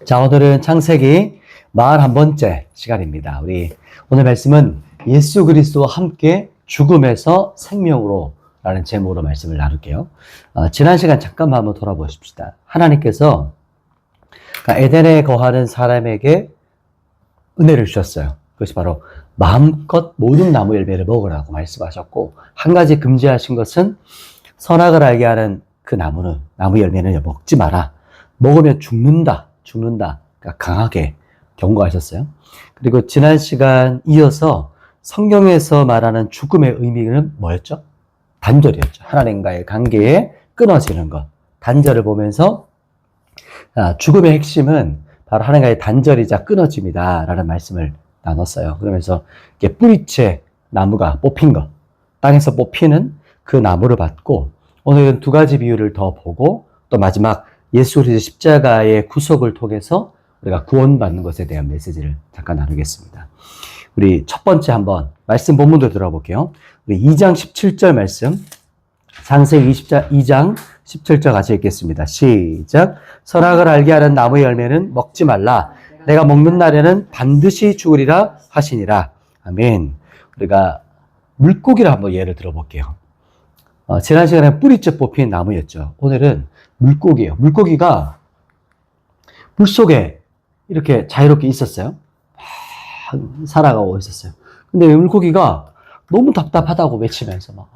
자, 오늘은 창세기 41번째 시간입니다. 우리 오늘 말씀은 예수 그리스도와 함께 죽음에서 생명으로 라는 제목으로 말씀을 나눌게요. 지난 시간 잠깐만 한번 돌아보십시다. 하나님께서 에덴에 거하는 사람에게 은혜를 주셨어요. 그것이 바로 마음껏 모든 나무 열매를 먹으라고 말씀하셨고, 한 가지 금지하신 것은 선악을 알게 하는 그 나무 열매는 먹지 마라. 먹으면 죽는다. 그러니까 강하게 경고하셨어요. 그리고 지난 시간 이어서 성경에서 말하는 죽음의 의미는 뭐였죠? 단절이었죠. 하나님과의 관계에 끊어지는 것. 단절을 보면서 죽음의 핵심은 바로 하나님과의 단절이자 끊어짐이다 라는 말씀을 나눴어요. 그러면서 이렇게 뿌리째 나무가 뽑힌 것, 땅에서 뽑히는 그 나무를 받고, 오늘은 두 가지 비유를 더 보고 또 마지막 예수 그리스도 십자가의 구속을 통해서 우리가 구원받는 것에 대한 메시지를 잠깐 나누겠습니다. 우리 첫 번째 한번 말씀 본문도 들어볼게요. 우리 2장 17절 말씀, 창세기 2장 17절 같이 읽겠습니다. 시작. 선악을 알게 하는 나무의 열매는 먹지 말라. 내가 먹는 날에는 반드시 죽으리라 하시니라. 아멘. 우리가 물고기를 한번 예를 들어볼게요. 지난 시간에 뿌리째 뽑힌 나무였죠. 오늘은 물고기예요. 물고기가 물속에 이렇게 자유롭게 있었어요. 살아가고 있었어요. 근데 물고기가 너무 답답하다고 외치면서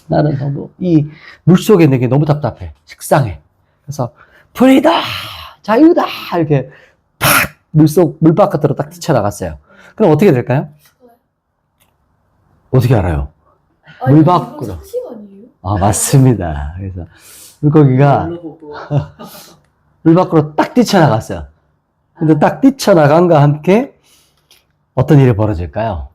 나는 너무 이 물속에 있는 게 너무 답답해. 식상해. 그래서 프리다! 자유다! 이렇게 팍! 물 바깥으로 딱 뛰쳐나갔어요. 그럼 어떻게 될까요? 어떻게 알아요? 물 밖으로. 맞습니다. 그래서 물고기가 물 밖으로 딱 뛰쳐나갔어요. 근데 딱 뛰쳐나간과 함께 어떤 일이 벌어질까요?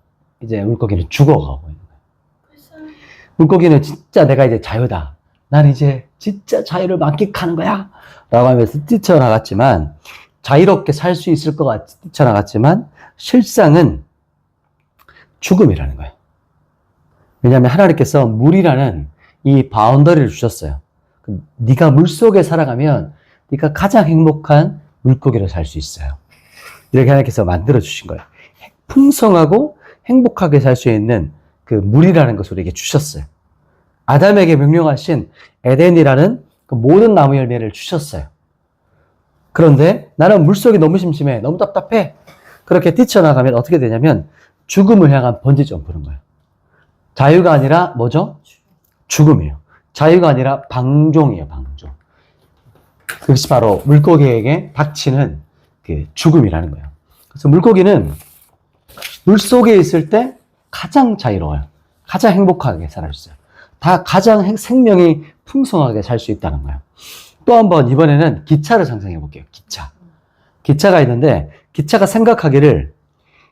이제 물고기는 죽어가고 있는 거예요. 물고기는 진짜 내가 이제 자유다. 난 이제 진짜 자유를 만끽하는 거야. 라고 하면서 뛰쳐나갔지만, 자유롭게 살 수 있을 것 같이 뛰쳐나갔지만, 실상은 죽음이라는 거예요. 왜냐하면 하나님께서 물이라는 이 바운더리를 주셨어요. 네가 물속에 살아가면 네가 가장 행복한 물고기로 살 수 있어요. 이렇게 하나님께서 만들어주신 거예요. 풍성하고 행복하게 살 수 있는 그 물이라는 것을 우리에게 주셨어요. 아담에게 명령하신 에덴이라는 그 모든 나무 열매를 주셨어요. 그런데 나는 물속이 너무 심심해, 너무 답답해. 그렇게 뛰쳐나가면 어떻게 되냐면 죽음을 향한 번지 점프는 거예요. 자유가 아니라 뭐죠? 죽음이에요. 자유가 아니라 방종이에요, 방종. 그것이 바로 물고기에게 닥치는 그 죽음이라는 거예요. 그래서 물고기는 물속에 있을 때 가장 자유로워요. 가장 행복하게 살 수 있어요. 다 가장 생명이 풍성하게 살 수 있다는 거예요. 또 한번 이번에는 기차를 상상해 볼게요. 기차가 있는데 기차가 생각하기를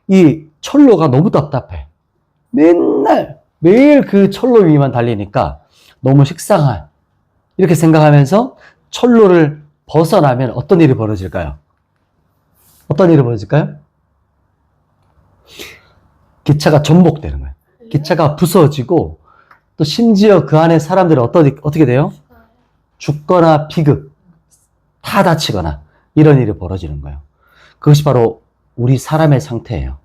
이 철로가 너무 답답해. 매일 그 철로 위만 달리니까 너무 식상한, 이렇게 생각하면서 철로를 벗어나면 어떤 일이 벌어질까요? 기차가 전복되는 거예요. 기차가 부서지고, 또 심지어 그 안에 사람들은 어떻게 돼요? 죽거나 비극, 다 다치거나 이런 일이 벌어지는 거예요. 그것이 바로 우리 사람의 상태예요.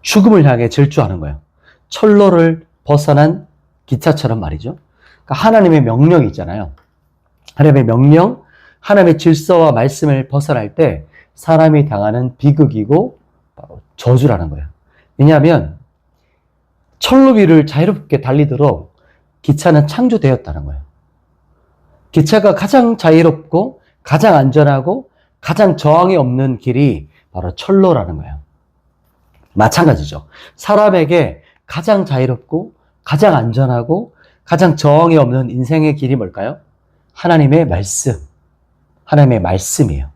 죽음을 향해 질주하는 거예요. 철로를 벗어난 기차처럼 말이죠. 그러니까 하나님의 명령이 있잖아요. 하나님의 명령, 하나님의 질서와 말씀을 벗어날 때 사람이 당하는 비극이고 바로 저주라는 거예요. 왜냐하면 철로 위를 자유롭게 달리도록 기차는 창조되었다는 거예요. 기차가 가장 자유롭고 가장 안전하고 가장 저항이 없는 길이 바로 철로라는 거예요. 마찬가지죠. 사람에게 가장 자유롭고 가장 안전하고 가장 저항이 없는 인생의 길이 뭘까요? 하나님의 말씀이에요.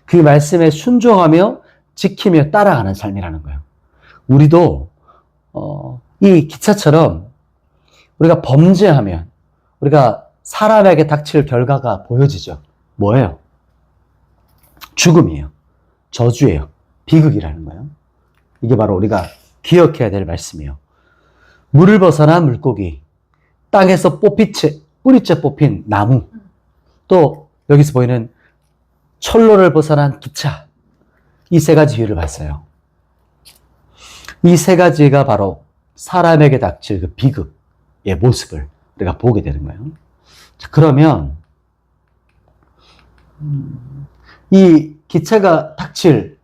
그 말씀에 순종하며 지키며 따라가는 삶이라는 거예요. 우리도 이 기차처럼 우리가 범죄하면 우리가 사람에게 닥칠 결과가 보여지죠. 뭐예요? 죽음이에요. 저주예요. 비극이라는 거예요. 이게 바로 우리가 기억해야 될 말씀이에요. 물을 벗어난 물고기, 땅에서 뿌리째 뽑힌 나무, 또 여기서 보이는 철로를 벗어난 기차. 이 세 가지 비유를 봤어요. 이 세 가지가 바로 사람에게 닥칠 그 비극의 모습을 우리가 보게 되는 거예요. 자, 그러면 이 기차가 닥칠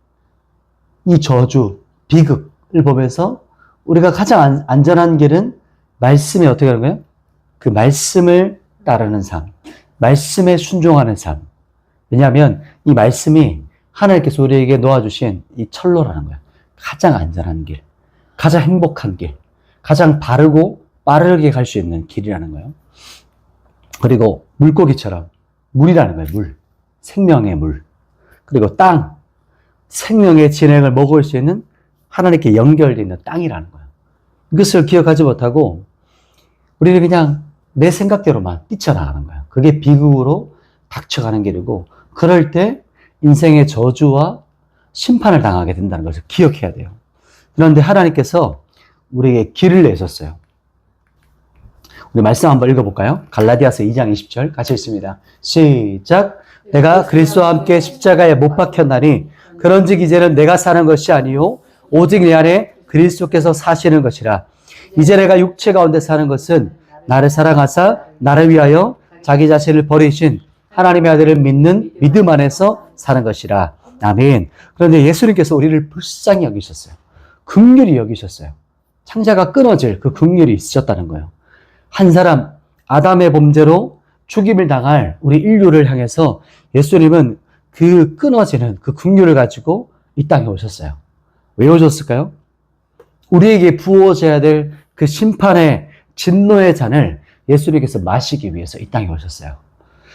이 저주, 비극을 보면서 우리가 가장 안전한 길은 말씀에 어떻게 하는 거예요? 그 말씀을 따르는 삶, 말씀에 순종하는 삶. 왜냐하면 이 말씀이 하나님께서 우리에게 놓아주신 이 철로라는 거예요. 가장 안전한 길, 가장 행복한 길, 가장 바르고 빠르게 갈 수 있는 길이라는 거예요. 그리고 물고기처럼 물이라는 거예요. 물, 생명의 물. 그리고 땅, 생명의 진행을 먹을 수 있는 하나님께 연결되어 있는 땅이라는 거예요. 이것을 기억하지 못하고 우리는 그냥 내 생각대로만 뛰쳐나가는 거예요. 그게 비극으로 닥쳐가는 길이고, 그럴 때 인생의 저주와 심판을 당하게 된다는 것을 기억해야 돼요. 그런데 하나님께서 우리에게 길을 내셨어요. 우리 말씀 한번 읽어볼까요? 갈라디아서 2장 20절 같이 읽습니다. 시작. 내가 그리스도와 함께 십자가에 못 박혔나니 그런즉 이제는 내가 사는 것이 아니요 오직 내 안에 그리스도께서 사시는 것이라. 이제 내가 육체 가운데 사는 것은 나를 사랑하사 나를 위하여 자기 자신을 버리신 하나님의 아들을 믿는 믿음 안에서 사는 것이라. 아멘. 그런데 예수님께서 우리를 불쌍히 여기셨어요. 긍휼히 여기셨어요. 창자가 끊어질 그 긍휼이 있으셨다는 거예요. 한 사람, 아담의 범죄로 죽임을 당할 우리 인류를 향해서 예수님은 그 끊어지는 그 긍휼을 가지고 이 땅에 오셨어요. 왜 오셨을까요? 우리에게 부어져야 될 그 심판의 진노의 잔을 예수님께서 마시기 위해서 이 땅에 오셨어요.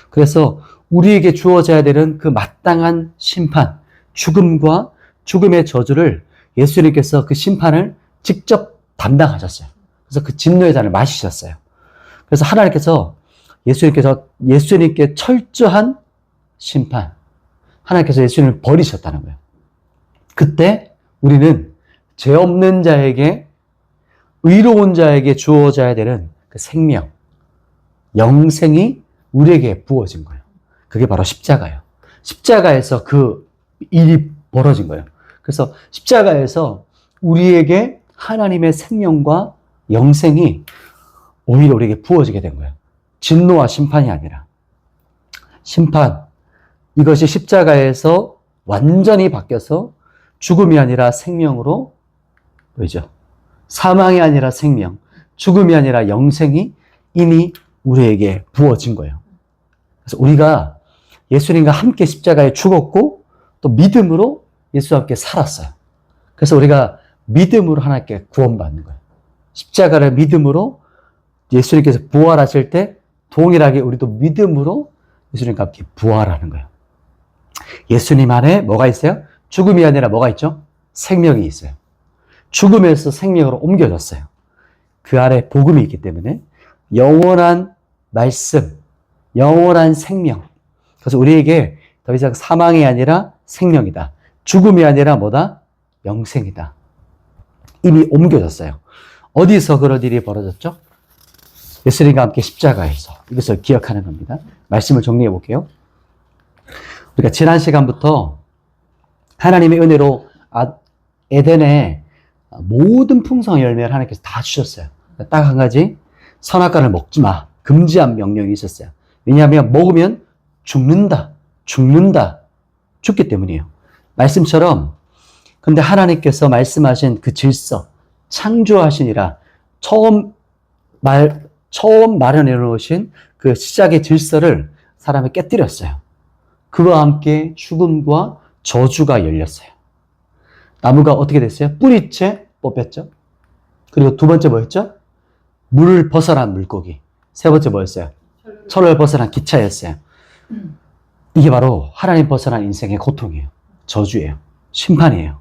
그래서 우리에게 주어져야 되는 그 마땅한 심판, 죽음과 죽음의 저주를 예수님께서 그 심판을 직접 담당하셨어요. 그래서 그 진노의 잔을 마시셨어요. 그래서 하나님께서 예수님께 철저한 심판, 하나님께서 예수님을 버리셨다는 거예요. 그때 우리는 죄 없는 자에게, 의로운 자에게 주어져야 되는 그 생명, 영생이 우리에게 부어진 거예요. 그게 바로 십자가예요. 십자가에서 그 일이 벌어진 거예요. 그래서 십자가에서 우리에게 하나님의 생명과 영생이 오히려 우리에게 부어지게 된 거예요. 진노와 심판이 아니라. 심판, 이것이 십자가에서 완전히 바뀌어서 죽음이 아니라 생명으로 보이죠. 사망이 아니라 생명, 죽음이 아니라 영생이 이미 우리에게 부어진 거예요. 그래서 우리가 예수님과 함께 십자가에 죽었고 또 믿음으로 예수와 함께 살았어요. 그래서 우리가 믿음으로 하나님께 구원받는 거예요. 십자가를 믿음으로 예수님께서 부활하실 때 동일하게 우리도 믿음으로 예수님과 함께 부활하는 거예요. 예수님 안에 뭐가 있어요? 죽음이 아니라 뭐가 있죠? 생명이 있어요. 죽음에서 생명으로 옮겨졌어요. 그 안에 복음이 있기 때문에 영원한 말씀, 영원한 생명. 그래서 우리에게 더 이상 사망이 아니라 생명이다. 죽음이 아니라 뭐다? 영생이다. 이미 옮겨졌어요. 어디서 그런 일이 벌어졌죠? 예수님과 함께 십자가에서. 이것을 기억하는 겁니다. 말씀을 정리해 볼게요. 우리가 지난 시간부터 하나님의 은혜로 에덴에 모든 풍성한 열매를 하나님께서 다 주셨어요. 딱 한 가지, 선악과를 먹지 마. 금지한 명령이 있었어요. 왜냐하면 먹으면 죽는다. 죽기 때문이에요. 말씀처럼, 근데 하나님께서 말씀하신 그 질서, 창조하시니라, 처음 마련해 놓으신 그 시작의 질서를 사람이 깨뜨렸어요. 그와 함께 죽음과 저주가 열렸어요. 나무가 어떻게 됐어요? 뿌리채 뽑혔죠. 그리고 두 번째 뭐였죠? 물을 벗어난 물고기. 세 번째 뭐였어요? 철을 벗어난 기차였어요. 이게 바로 하나님 벗어난 인생의 고통이에요. 저주예요. 심판이에요.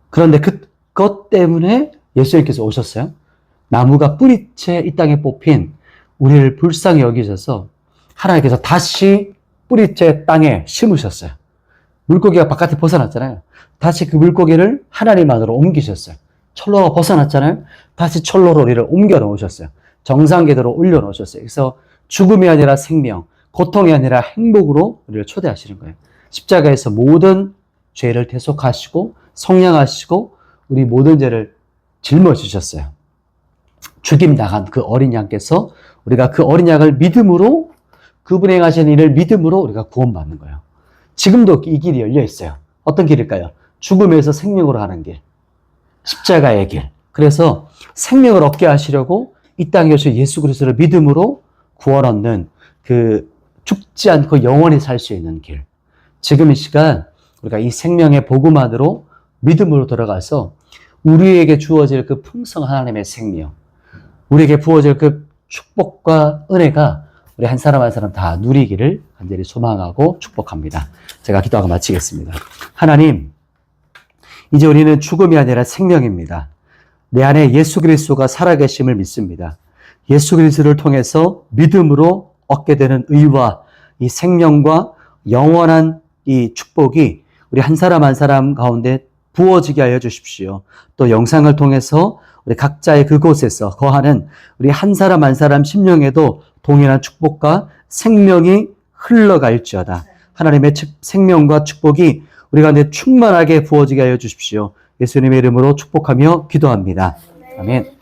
그런데 그것 때문에 예수님께서 오셨어요. 나무가 뿌리채 이 땅에 뽑힌 우리를 불쌍히 여기셔서 하나님께서 다시 뿌리채 땅에 심으셨어요. 물고기가 바깥에 벗어났잖아요. 다시 그 물고기를 하나님 안으로 옮기셨어요. 철로가 벗어났잖아요. 다시 철로로 우리를 옮겨 놓으셨어요. 정상궤도로 올려 놓으셨어요. 그래서 죽음이 아니라 생명, 고통이 아니라 행복으로 우리를 초대하시는 거예요. 십자가에서 모든 죄를 대속하시고 속량하시고 우리 모든 죄를 짊어지셨어요. 죽임 당한 그 어린 양께서 우리가 그 어린 양을 믿음으로 그분이 행하신 일을 믿음으로 우리가 구원받는 거예요. 지금도 이 길이 열려 있어요. 어떤 길일까요? 죽음에서 생명으로 가는 길. 십자가의 길. 그래서 생명을 얻게 하시려고 이 땅에 오신 예수 그리스도를 믿음으로 구원 얻는 그 죽지 않고 영원히 살 수 있는 길. 지금 이 시간 우리가 이 생명의 복음 안으로 믿음으로 들어가서 우리에게 주어질 그 풍성한 하나님의 생명, 우리에게 부어질 그 축복과 은혜가 우리 한 사람 한 사람 다 누리기를 간절히 소망하고 축복합니다. 제가 기도하고 마치겠습니다. 하나님, 이제 우리는 죽음이 아니라 생명입니다. 내 안에 예수 그리스도가 살아계심을 믿습니다. 예수 그리스도를 통해서 믿음으로 얻게 되는 의와 이 생명과 영원한 이 축복이 우리 한 사람 한 사람 가운데 부어지게 하여 주십시오. 또 영상을 통해서 우리 각자의 그곳에서 거하는 우리 한 사람 한 사람 심령에도 동일한 축복과 생명이 흘러갈지어다. 하나님의 생명과 축복이 우리 가운데 충만하게 부어지게 하여 주십시오. 예수님의 이름으로 축복하며 기도합니다. 아멘.